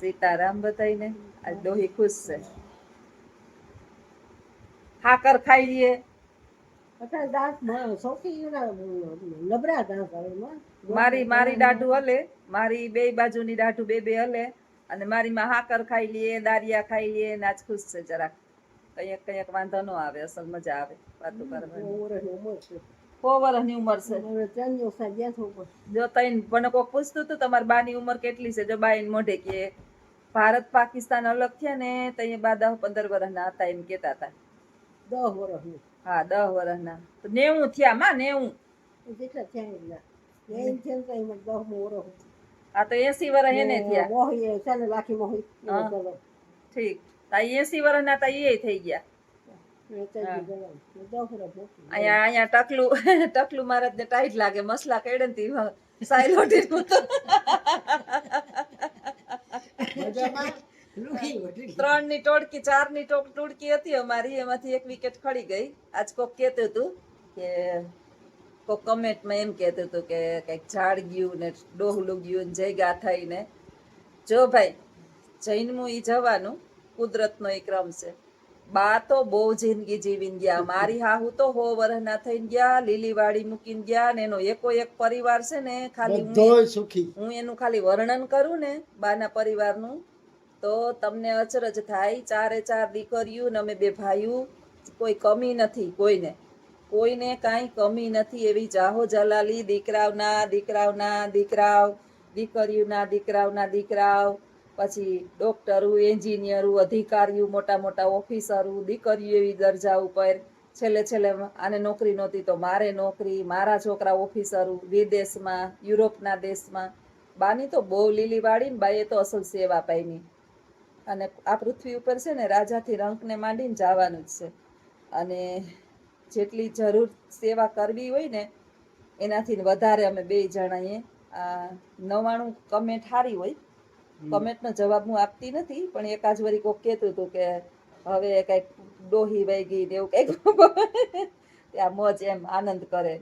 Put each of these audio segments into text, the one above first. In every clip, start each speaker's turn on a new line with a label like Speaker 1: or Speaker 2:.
Speaker 1: સીતારામ બધાઈને. આજ ડોહી ખુશ છે. હાકર ખાઈ લઈએ. મારી દાઢું હલે, મારી બે બાજુની દાઢું બે હલે, અને મારી માં હાકર ખાઈ લઈએ, દારિયા ખાઈ લઈએ, આજ ખુશ છે જરાક. કઈક વાંધો ન આવે, અસલ મજા આવે વાતો કરવાની. 4 વર્ષની ઉંમર છે. જો તઈને મને કોક પૂછતું હતું તમારી બાની ઉંમર કેટલી છે, જો બાઈ મોઢે કે ભારત પાકિસ્તાન અલગ થયા ને તઈ બા 10-15 વર્ષના હતા એમ કેતા હતા. 10 વર્ષ. હા 10 વર્ષના. તો 90 થયા માં 90. કેટલા થયા? આ તો 80 વર્ષ એને થયા. મોહી ચાલે લાખી મોહી. ઠીક. આ 80 વર્ષના હતા એ થઈ ગયા. અહીંયા ટકલું મહારાજ ને ટાઈટ લાગે, મસલા કેડે ને સાયલોટી ત્રણ ની ટોળકી 4 ની ટોળકી હતી અમારી, એમાંથી એક વિકેટ ખડી ગઈ. આજ કોક કેતું હતું કે કોક કમેન્ટમાં એમ કેતું હતું કે કઈક ઝાડ ગયું ને ડોહલું ગયું ને જયગા થઈને. જો ભાઈ જૈનમું ઈ જવાનું, કુદરતનો એક ક્રમ છે. બા તો બહુ જિંદગી જીવીને ગયા. મારી હાહુ તો 100 વર્ષના થઈને ગયા, લીલી વાડી મૂકીને ગયા, ને એનો એકો એક પરિવાર છે ને, ખાલી હું એનું ખાલી વર્ણન કરું ને બાના પરિવારનું તો તમને અચરજ થાય. 4 દીકરીઓ ને અમે 2 ભાઈઓ, કોઈ કમી નથી કોઈને કાંઈ કમી નથી. એવી જાહો જલાલી, દીકરાઓના દીકરાઓ, દીકરીઓના દીકરાઓ, પછી ડોક્ટરો, એન્જિનિયરો, અધિકારીઓ, મોટા ઓફિસરો, દીકરીઓ એવી દરજા ઉપર. છેલ્લે આને નોકરી નહોતી તો મારે નોકરી, મારા છોકરા ઓફિસરો વિદેશમાં, યુરોપના દેશમાં. બાની તો બહુ લીલી વાળી ને બાએ તો અસલ સેવા પામી. અને આ પૃથ્વી ઉપર છે ને રાજાથી રંકને માંડીને જવાનું જ છે. અને જેટલી જરૂર સેવા કરવી હોય ને એનાથી વધારે અમે 2 જણાએ 99 કમેન્ટ હારી હોય. કમેન્ટનો જવાબ હું આપતી નથી, પણ એકાદ વરી કોક કહેતું હતું કે હવે કઈક ડોહી વહી ગઈ ને એવું કઈક આ મોજ એમ આનંદ કરે.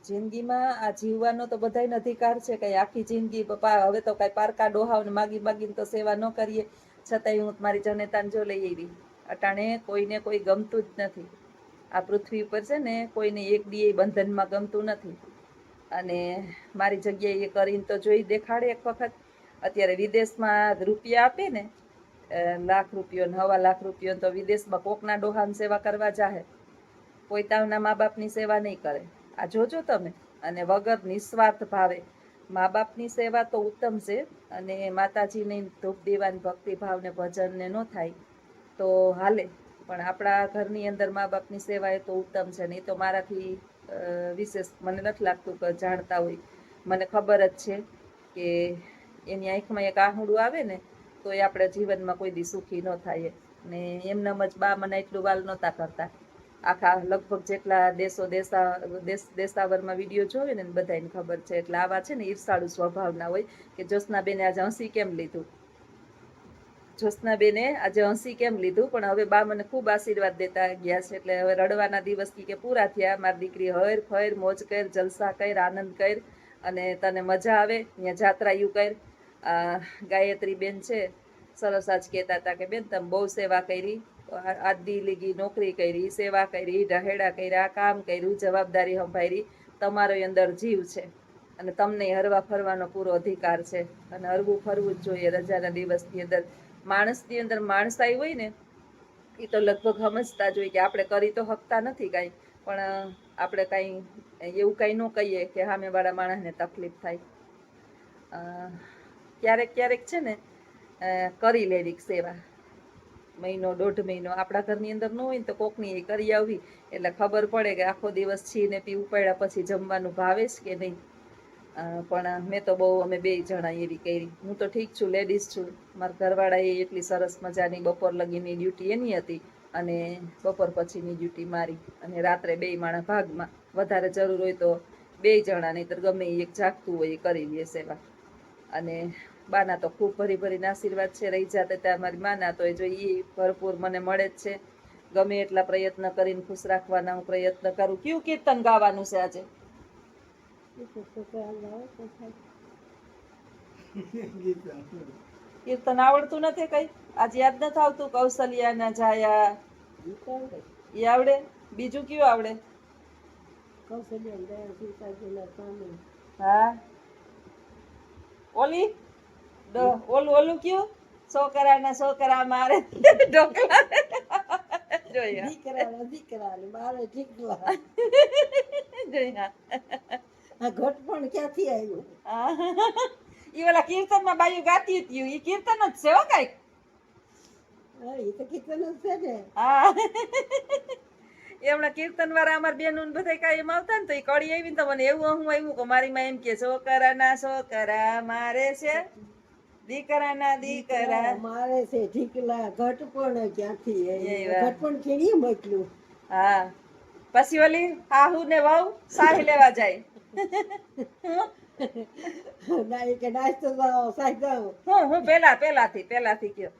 Speaker 1: જિંદગીમાં આ જીવવાનો તો બધાયનો અધિકાર છે. કઈ આખી જિંદગી હવે તો કઈ પારકા ડોહાઓને માગીને તો સેવા ન કરીએ. છતાંય હું મારી જનેતાને જો લઈ આવી. અટાણે કોઈને કોઈ ગમતું જ નથી. આ પૃથ્વી ઉપર છે ને કોઈને એક દી બંધનમાં ગમતું નથી. અને મારી જગ્યાએ એ કરીને તો જોઈ દેખાડે એક વખત. અત્યારે વિદેશમાં રૂપિયા આપે ને, ₹1 લાખ, ₹1.25 લાખ તો વિદેશમાં કોકના ડોહાની સેવા કરવા જાહે. પોતાના મા બાપની સેવા નહીં કરે. આ જોજો તમે. અને વગર નિસ્વાર્થ ભાવે. મા બાપની સેવા તો ઉત્તમ છે, અને માતાજીની ધૂપ દીવાન ભક્તિ ભાવ ને ભજન ને ન થાય તો હાલે, પણ આપણા ઘરની અંદર મા બાપની સેવા એ તો ઉત્તમ છે. નહીં તો મારાથી વિશેષ મને નથી લાગતું કે જાણતા હોય. મને ખબર જ છે કે એની આંખમાં એક આહુડું આવે ને તો એ આપણા જીવનમાં કોઈ દી સુખી ન થાય. ને એમનામ જ બા મને એટલું વાલ નહોતા કરતા. આખા લગભગ જેટલા દેશાવરમાં વિડીયો જોવે ને બધાને ખબર છે. એટલે આવા છે ને ઈર્ષાળુ સ્વભાવના હોય કે જ્યોત્સનાબેને આજે હસી કેમ લીધું, જ્યોત્સનાબેને આજે હસી કેમ લીધું. પણ હવે બા મને ખૂબ આશીર્વાદ દેતા ગયા છે. એટલે હવે રડવાના દિવસ કે પૂરા થયા. મારી દીકરી હર ફર મોજ કર, જલસા કર, આનંદ કર, અને તને મજા આવે ત્યાં જાત્રાયું કર. ગાયત્રી બેન છે સરસ આજ કહેતા હતા કે બેન તમે બહુ સેવા કરી, આદી લીગી નોકરી કરી, સેવા કરી, ઢહેડા કર્યા, કામ કર્યું, જવાબદારી સંભાળી. તમારો અંદર જીવ છે અને તમને હરવા ફરવાનો પૂરો અધિકાર છે. અને હરવું ફરવું જ જોઈએ. રજાના દિવસની અંદર માણસની અંદર માણસાઈ હોય ને એ તો લગભગ સમજતા જ હોય કે આપણે કરી તો શકતા નથી કાંઈ, પણ આપણે કાંઈ એવું કાંઈ ન કહીએ કે સામેવાળા માણસને તકલીફ થાય. ક્યારેક છે ને કરી લેવી સેવા. 1-1.5 મહિનો આપણા ઘરની અંદર ન હોય ને તો કોકની એ કરી આવવી, એટલે ખબર પડે કે આખો દિવસ છીને પી ઉપાડ્યા પછી જમવાનું ભાવે છે કે નહીં. પણ મેં તો બહુ અમે 2 જણા એવી કરી. હું તો ઠીક છું, લેડીઝ છું. મારા ઘરવાળા એ એટલી સરસ મજાની બપોર લગીની ડ્યુટી એની હતી અને બપોર પછીની ડ્યુટી મારી, અને રાત્રે 2 માણા ભાગમાં. વધારે જરૂર હોય તો 2 જણા, નહીંતર ગમે એક જાગતું હોય એ કરી લે સેવા. અને બાના તો ખૂબ ભરી આશીર્વાદ છે. રહી જાતે ત્યાં મારી માના તો એ જો એ ભરપૂર મને મળે જ છે. ગમે એટલા પ્રયત્ન કરીને ખુશ રાખવાના હું પ્રયત્ન કરું. કયું કીર્તન ગાવાનું છે આજે? કીર્તન આવડતું નથી કઈ? આજ યાદ નથી આવતું? કૌશલ્યા ના જાયા ઈ આવડે? બીજું કયું આવડે? હા ઓલી ઓલું ઓલું કયું? છોકરા મારે ઢોકળા જોયા
Speaker 2: દીકરા મારે ઢીકલા
Speaker 1: જોયા
Speaker 2: આ ઘટપણ ક્યાંથી આવ્યું?
Speaker 1: ઈ ઓલા કીર્તન માં બાયું ગાતી હતી ઈ કીર્તન જ છે હો કઈક.
Speaker 2: એ તો કીર્તન જ છે ને.
Speaker 1: હા એ હમણાં કીર્તન વાળા અમાર બેન બધા કાયમ આવતા ને તો એ કડી આવી ને તો મને એવું હું આવ્યું કે મારી માં એમ કે છોકરા મારે છે દીકરાના દીકરા
Speaker 2: મારે છે ઢીકલા ઘટપણ ક્યાંથી
Speaker 1: એ
Speaker 2: આવ્યું?
Speaker 1: વાત.
Speaker 2: ઘટપણ કેણીએ મોકલ્યું.
Speaker 1: હા પછી ઓલી હાહુ ને વહુ સાહી લેવા જાય.
Speaker 2: ના એ કે નાસ્તો સાહેબ જાઓ.
Speaker 1: હું પેલાથી કયો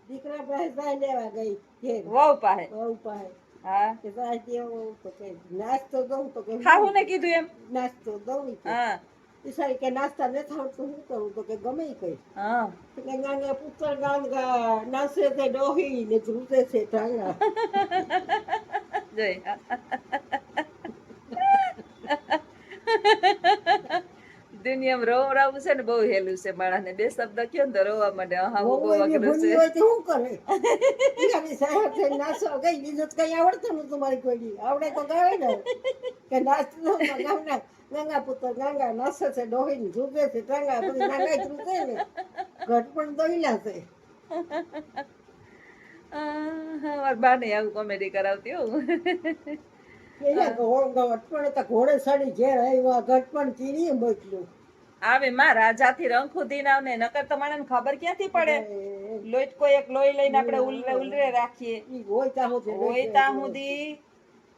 Speaker 2: દીકરા પાસે સાહેબ લેવા ગઈ ઘેર.
Speaker 1: વહુ પાસે.
Speaker 2: વહુ પાસે.
Speaker 1: હા
Speaker 2: કે સાહેબ એવું તો કે નાસ્તો દઉં તો કે
Speaker 1: હાહુ ને કીધું એમ.
Speaker 2: નાસ્તો દઉં કે
Speaker 1: હા
Speaker 2: ઈશારી કે નાસ્તા નથી આવડતું શું કરું? તો કે ગમે ઈ કઈ.
Speaker 1: હા
Speaker 2: તો કે ગાંગા પુત્ર ગાંગા નાસે છે ડોહી ને ધ્રુસે છે ટાંગા.
Speaker 1: જોઈ દુનિયામાં રોવડાવવું છે ને બહુ હેલું છે માણસ ને. બે શબ્દ કયો ને તો રોવા માંડે. હા બહુ
Speaker 2: વહુ એની
Speaker 1: અઘરું
Speaker 2: ભૂલી
Speaker 1: છે.
Speaker 2: હોય તો શું કરે? ઈશારી સાહેબ છે નાસો ગઈ બીજું તો કઈ આવડતું નતું મારી કોઈ. આવડે તો ગાવે ને કે નાસ્તો દઉં તો ગામના ગંગા પુત્ર ગંગા નાસે છે ડોહી ને ધ્રુસે છે ટાંગા. પછી ગંગા ધ્રુસે ને ઘટ પણ દોઈલા છે.
Speaker 1: મારા બા ને આવું કોમેડી કરાવતી હું.
Speaker 2: ઘટપણ તો ઘોડે સડી ઘેર આવ્યા ઘટપણ ચીરીએ મોકલ્યું.
Speaker 1: આવે માં રાજાથી રંખુદી ના ને નકર તો માણસને ખબર ક્યાંથી પડે? લોટ કોઈ એક લોહી લઈને આપણે ઉલરે રાખીએ.
Speaker 2: ઈ હોય ત્યાં
Speaker 1: હોય ત્યાં સુધી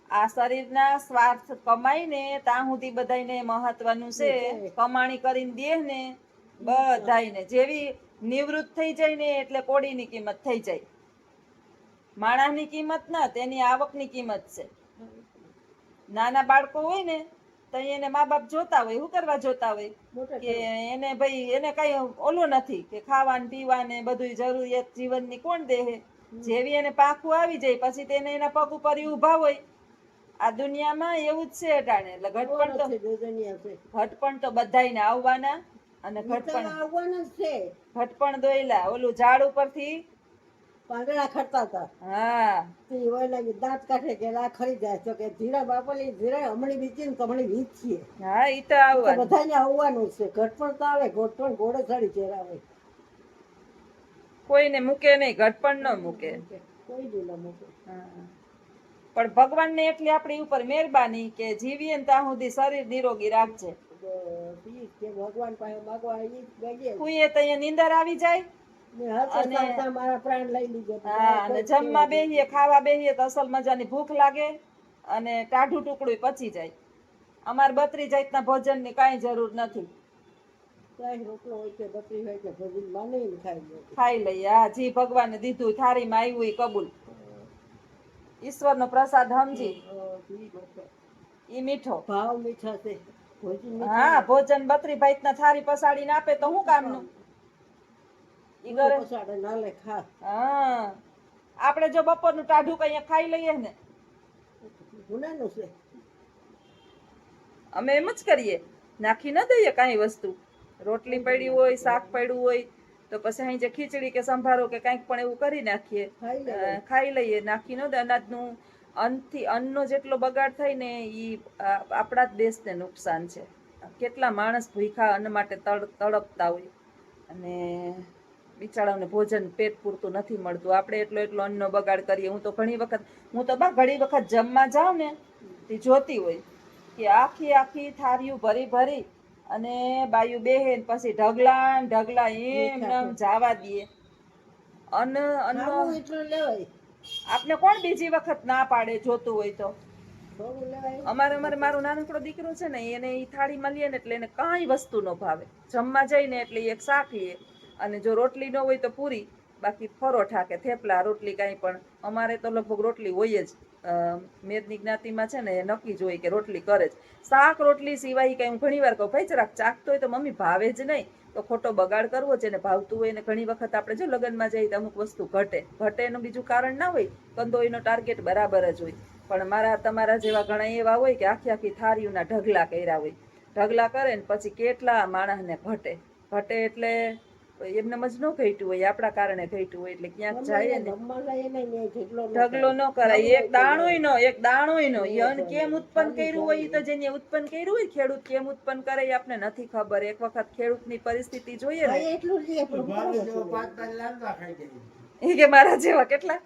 Speaker 1: આ શરીરના સ્વાર્થ કમાઈને ત્યાં સુધી બધાયને મહત્વનું છે. કમાણી કરીને દે ને બધાયને જેવી નિવૃત્ત થઈ જાય ને એટલે કોડીની કિંમત થઈ જાય. માણસની કિંમત ના તેની આવકની કિંમત છે. નાના બાળકો હોય ને તો એને મા બાપ જોતા હોય. શું કરવા જોતા હોય? કે એને ભાઈ એને કઈ ઓલું નથી કે ખાવાને પીવાને બધું જરૂરિયાત જીવનની કોણ દે? જેવી એને પાખું આવી જાય પછી તેને એના પગ ઉપર ઊભા હોય. આ દુનિયામાં એવું જ છે અટાણે. એટલે ઘટપણ તો બધાયને આવવાના અને ઘટપણ દોયલા ઓલું ઝાડ ઉપરથી
Speaker 2: પાંદડા ખરતા હતા.
Speaker 1: હા
Speaker 2: દાંત કાઢે કે આ ખરી જાય તો કે ધીરા બાપલી ધીરા હમણી વીચી ને કમણી વીચીએ.
Speaker 1: હા ઈ તો આવવાનું
Speaker 2: બધાને આવવાનું છે. ઘટપણ તો આવે ઘટપણ ઘોડે ચડી ચેરાવે.
Speaker 1: કોઈને મૂકે નહીં. ઘટપણ ન મૂકે
Speaker 2: કોઈ દી ન મૂકે.
Speaker 1: પણ ભગવાનને એટલી આપણી ઉપર મહેરબાની કે જીવીએ ને ત્યાં સુધી શરીર નિરોગી રાખજે.
Speaker 2: ભગવાન પાસે માગવા
Speaker 1: હુંએ તો અહીંયા નીંદર આવી જાય અને
Speaker 2: મારા પ્રાણ લઈ લીધો.
Speaker 1: હા અને જમવા બેહીએ ખાવા બેહીએ તો અસલ મજાની ભૂખ લાગે અને ટાઢું ટુકડું પચી જાય. અમાર 32 જાતના ભોજનની કાંઈ જરૂર નથી.
Speaker 2: રોટલો હોય કે બકરી હોય કે ભોજન માની
Speaker 1: ખાઈ લઈએ. હા જી ભગવાને દીધું થાળીમાં આવ્યું ઈ કબૂલ. ઈશ્વરનો પ્રસાદ સમજી ઈ મીઠો.
Speaker 2: ભાવ મીઠા છે.
Speaker 1: હા ભોજન 32 ભાઈના થાળી પસાડીને આપે તો શું કામનું? ઈ ઘરે હા આપણે જો બપોરનું ટાઢું કઈ ખાઈ લઈએ ને
Speaker 2: ગુનાનું છે.
Speaker 1: અમે એમ જ કરીએ. નાખી ન દઈએ કાંઈ વસ્તુ. રોટલી પડી હોય શાક પડ્યું હોય તો પછી અહીં જે ખીચડી કે સંભારો કે કંઈક પણ એવું કરી નાખીએ. ખાઈ લઈએ. નાખી ન દે. અનાજનું અન્નનો જેટલો બગાડ થાય ને ઈ આપણા જ દેશને નુકસાન છે. કેટલા માણસ ભૂખ્યા અન્ન માટે તડપતા હોય અને બિચારાઓને ભોજન પેટ પૂરતું નથી મળતું. આપણે એટલો અન્નનો બગાડ કરીએ. હું તો ઘણી વખત જમવા જાઉં ને તે જોતી હોય કે આખી થાળીઓ ભરી અને બાયું બેહે પછી ઢગલા એમ જાવા દે. આપને કોણ બીજી વખત ના પાડે જોતું હોય તો? અમારે મારો નાનકડો દીકરો છે ને એને ઈ થાળીમાં લે ને એટલે એને કાંઈ વસ્તુ ન ભાવે. જમવા જઈને એટલે એક શાક લે અને જો રોટલી ન હોય તો પૂરી, બાકી પરોઠા કે થેપલા રોટલી કાંઈ પણ. અમારે તો લગભગ રોટલી હોય જ. મેદની જ્ઞાતિમાં છે ને એ નક્કી જ હોય કે રોટલી કરે જ. શાક રોટલી સિવાય કઈ હું ઘણી વાર કહું ભાઈ જરાક ચાખતો હોય તો મમ્મી ભાવે જ નહીં તો ખોટો બગાડ કરવો છે ને ભાવતું હોય ને ઘણી વખત આપણે જો લગ્નમાં જઈએ તો અમુક વસ્તુ ઘટે એનું બીજું કારણ ના હોય કંદોઈનો ટાર્ગેટ બરાબર જ હોય. પણ મારા તમારા જેવા ઘણા એવા હોય કે આખી આખી થાળીઓના ઢગલા કર્યા હોય. ઢગલા કરે ને પછી કેટલા માણસને ઘટે એટલે એમને જ ન ઘટ્યું હોય આપણા કારણે ઘટ્યું હોય એટલે ક્યાંક જાય ને ઢગલો ન કરાય. એક દાણોય નો યન કેમ ઉત્પન્ન કર્યું હોય ઈ તો જેને ઉત્પન્ન કર્યું હોય ખેડૂત કેમ ઉત્પન્ન કરે એ આપણે નથી ખબર. એક વખત ખેડૂતની પરિસ્થિતિ જોઈએ ને એ કે મારા જેવા કેટલા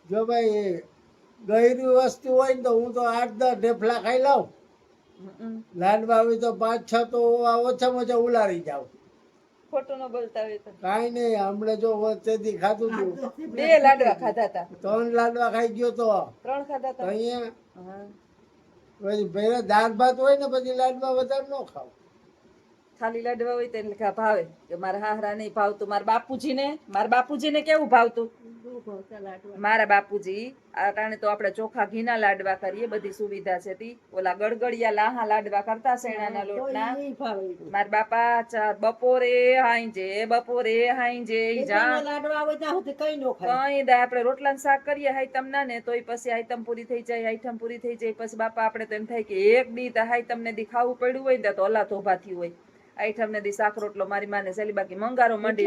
Speaker 3: જો ભાઈ ગયરી વસ્તુ હોય ને તો હું તો 8-10 ઢેફલા ખાઈ લઉં. લાડવા હોય તો 5-6 તો ઓછામાં ઓછા ઉલારી જાવ.
Speaker 1: ખોટું ન બોલતા હોય તો
Speaker 3: કાંઈ નહીં. હમણાં જો વચ્ચેથી ખાધું હતું
Speaker 1: 2 લાડવા ખાધા હતા.
Speaker 3: 3 લાડવા ખાઈ ગયો તો
Speaker 1: 3 ખાધા હતા.
Speaker 3: અહીંયા પછી પહેલા દાળ ભાત હોય ને પછી લાડવા વધારે ન ખાવ.
Speaker 1: ખાલી લાડવા હોય તો એટલે ભાવે કે મારા હાહરા નહીં ભાવતું. મારા બાપુજીને કેવું ભાવતું? મારા બાપુજી આ કારણે તો આપણે ચોખા ઘીના લાડવા કરીએ, બધી સુવિધા છે તી. ઓલા ગળગળિયા લાહા લાડવા કરતા શેણાના લોટના. મારા બાપા બપોરે હાંજે કઈ દા આપણે રોટલા ને શાક કરીએ હાઈતમ ના ને તોય પછી આઈટમ પૂરી થઈ જાય. આઈટમ પૂરી થઈ જાય પછી બાપા આપણે તો એમ થાય કે એક દી તો હાઈતમ ને દી ખાવું પડ્યું હોય ને તો ઓલા તોભા થયું હોય. આઈટમ ને દી શાક રોટલો મારી માને સેલી બાકી મંગારો મંડી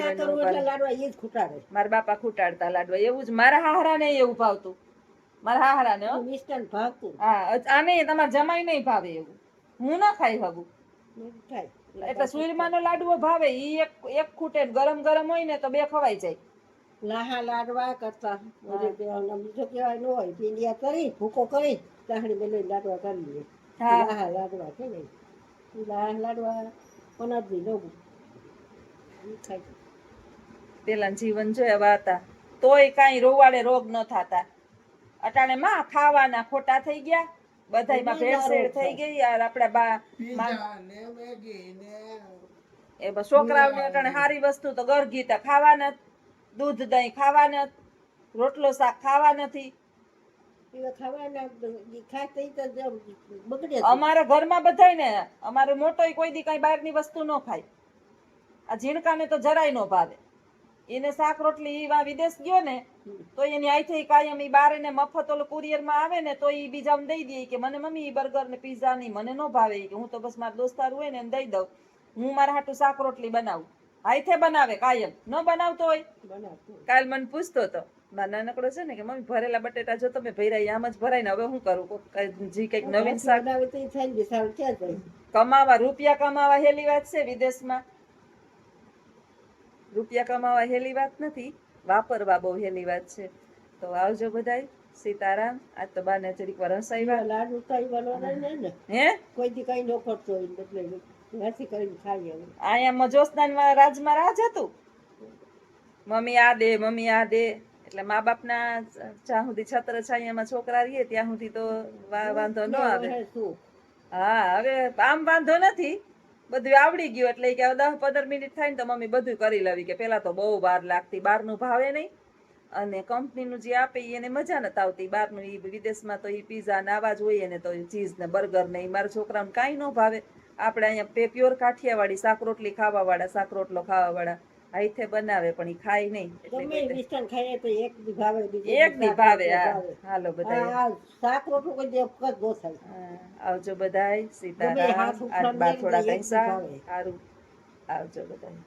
Speaker 1: મારા બાપા ખૂટાડતા લાડવા. એવું જ મારા હાહરા ને એવું ભાવતું. મારા હાહરા ને હા આને તમારે જમાઈ નહીં ભાવે એવું. હું ના ખાઈ શકું એટલે સુરમા નો લાડવો ભાવે. ઈ એક ખૂટે ગરમ ગરમ હોય ને તો 2 ખવાઈ જાય.
Speaker 2: લાહા લાડવા કરતા બીજો કેવાય ન હોય પીંડિયા કરી ભૂકો કરી લાહણી બેલી લાડવા કરી લઈએ. લાહા લાડવા કે નહીં લાહા લાડવા પનારથી લોગું ખાય.
Speaker 1: પેલા જીવન જોયા હતા તોય કઈ રોવાડે રોગ ન થતા. અટાણે માં ખાવાના ખોટા થઈ ગયા. બધાયમાં ભેળસેળ થઈ ગઈ. યાર આપડા એ છોકરાઓને અટાણે સારી વસ્તુ તો ગરગીતા ખાવાના, દૂધ દહીં ખાવાના, રોટલો શાક ખાવા નથી. અમારા ઘરમાં બધાય ને અમારે મોટોય કોઈ દી કઈ બહારની વસ્તુ ન ખાય. આ ઝીણકાને તો જરાય ન ભાવે. એને શાક રોટલી વિદેશ ગયો ને તો એની આઈથી કાયમ ઈ બાર ને મફત ઓલો કુરિયર માં આવે ને તો ઈ બીજાને દઈ દે કે મને મમ્મી બર્ગર ને પીઝા ની મને ન ભાવે કે હું તો બસ મારા દોસ્તાર હોય ને એને દઈ દઉં. હું મારા હાટુ શાક રોટલી બનાવું. આઈથે બનાવે કાયમ. ન બનાવતો હોય કાલ મને પૂછતો હતો મારા નાનકડો છે ને કે મમ્મી ભરેલા બટેટા જો તમે ભર્યા આમ જ ભરાય ને હવે શું કરું જી કઈક નવીન શાક કમાવા રૂપિયા કમાવા હેલી વાત છે વિદેશમાં. રૂપિયા કમાવા હેલી વાત નથી, વાપરવા બહુ હેલી વાત છે. તો આવજો બધાય. સીતારામ. આજ તો બાને જરીક વાર હસાવ્યા.
Speaker 2: લાડુ કઈ બનાવવાના ને
Speaker 1: હે
Speaker 2: કોઈ દી કઈ ન કરતો હોય એટલે નથી કરીને ખાઈએ.
Speaker 1: અહીંયા જોસ્તાન રાજમાં રાજ હતું. મમ્મી આ દે એટલે મા બાપના જ્યાં સુધી છત્ર છાયામાં છોકરા રહીએ ત્યાં સુધી તો વાંધો ન આવે. હા હવે આમ વાંધો નથી, બધું આવડી ગયું એટલે કે 10-15 મિનિટ થાય ને તો મમ્મી બધું કરી લેવી. કે પેલા તો બહુ વાર લાગતી, બહારનું ભાવે નહીં અને કંપનીનું જે આપે એને મજા નથી આવતી. બહારનું ઈ વિદેશમાં તો ઈ પીઝા ને આવા જ હોય ને તો ચીઝ ને બર્ગર ને મારા છોકરાને કાંઈ ન ભાવે. આપણે અહીંયા પ્યોર કાઠિયાવાડી શાક રોટલી ખાવા વાળા, શાક રોટલો ખાવા વાળા હાઈથે બનાવે પણ ઈ ખાય નહીં. એક દી ભાવે. હાલો બધા આવજો બધાય. સીતારામ. થોડા કઈ સારું આવજો બધાય.